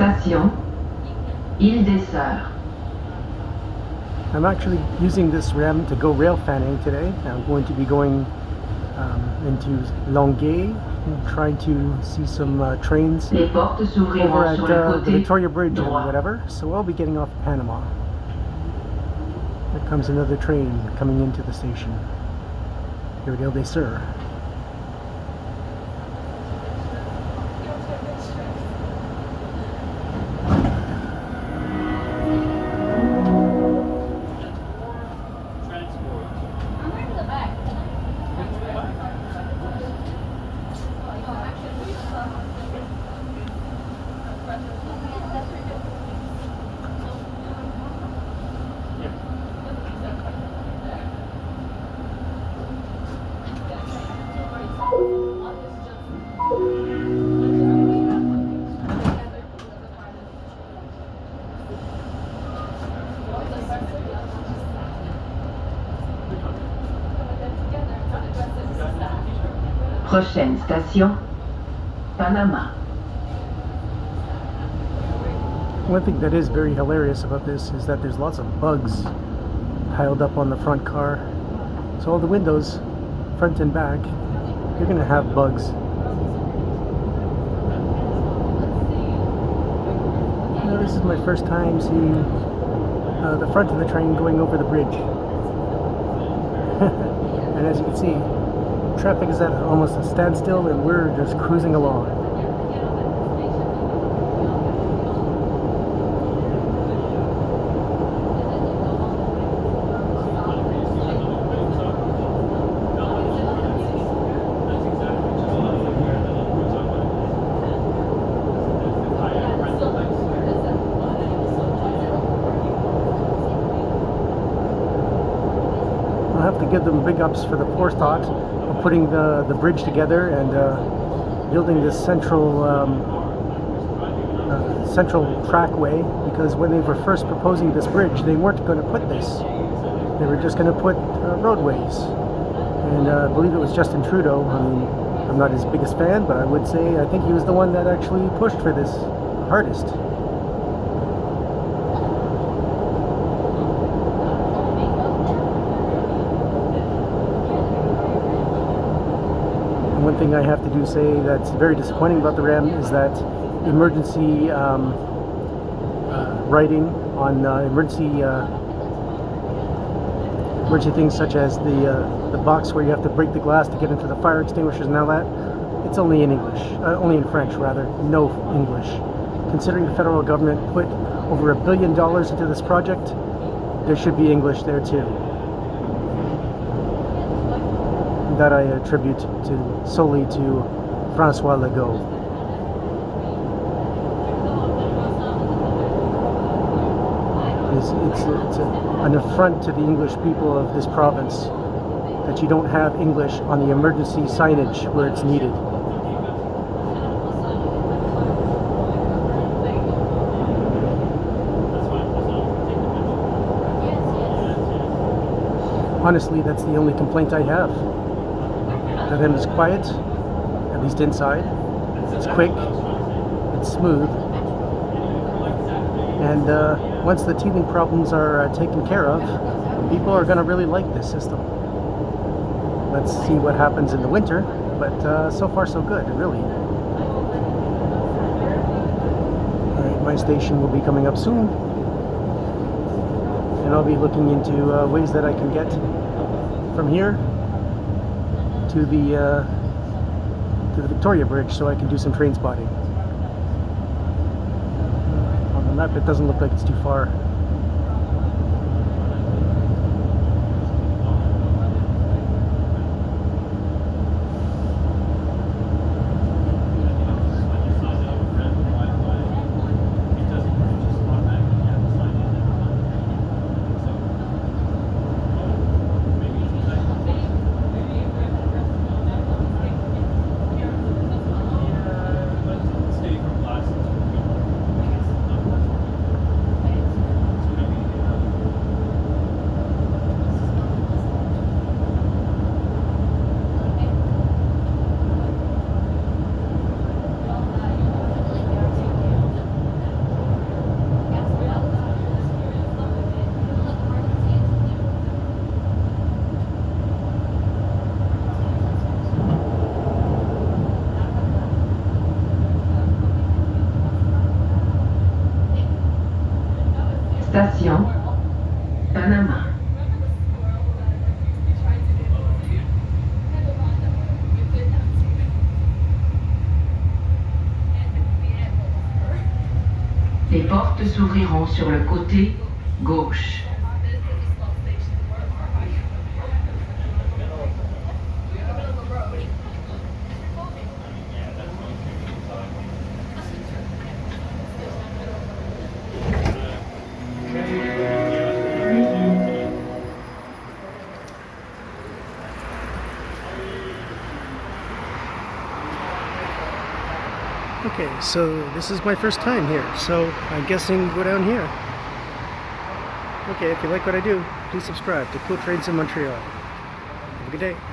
Station Ille Des Soeurs. I'm actually using this REM to go rail fanning today. I'm going to be going into Longueuil and trying to see some trains Les portes over at s'ouvriront sur le the côté Victoria Bridge and droit. whatever. So I'll be getting off Panama. There comes another train coming into the station here at Ille Des Soeurs. Prochaine station, Panama. One thing that is very hilarious about this is that there's lots of bugs piled up on the front car. So all the windows, front and back, you're going to have bugs. Now, this is my first time seeing the front of the train going over the bridge. And as you can see, traffic is at almost a standstill and we're just cruising along. I'll have to give them big ups for the forethought of putting the bridge together and building this central trackway, because when they were first proposing this bridge, they weren't going to put this. They were just going to put roadways. And I believe it was Justin Trudeau. I mean, I'm not his biggest fan, but I would say I think he was the one that actually pushed for this hardest. One thing I have to do say that's very disappointing about the REM is that emergency writing on emergency things such as the box where you have to break the glass to get into the fire extinguishers and all that, it's only in English, only in French rather, no English. Considering the federal government put over $1 billion into this project, there should be English there too. That I attribute solely to Francois Legault. It's an affront to the English people of this province that you don't have English on the emergency signage where it's needed. Honestly, that's the only complaint I have. The REM is quiet, at least inside. It's quick, it's smooth, and once the teething problems are taken care of, people are going to really like this system. Let's see what happens in the winter, but so far so good, really. Alright, my station will be coming up soon, and I'll be looking into ways that I can get from here to the Victoria Bridge so I can do some train spotting. On the map it doesn't look like it's too far. portes s'ouvriront sur le côté gauche. Okay, so this is my first time here, so I'm guessing go down here. Okay, if you like what I do, please subscribe to Cool Trades in Montreal. Have a good day.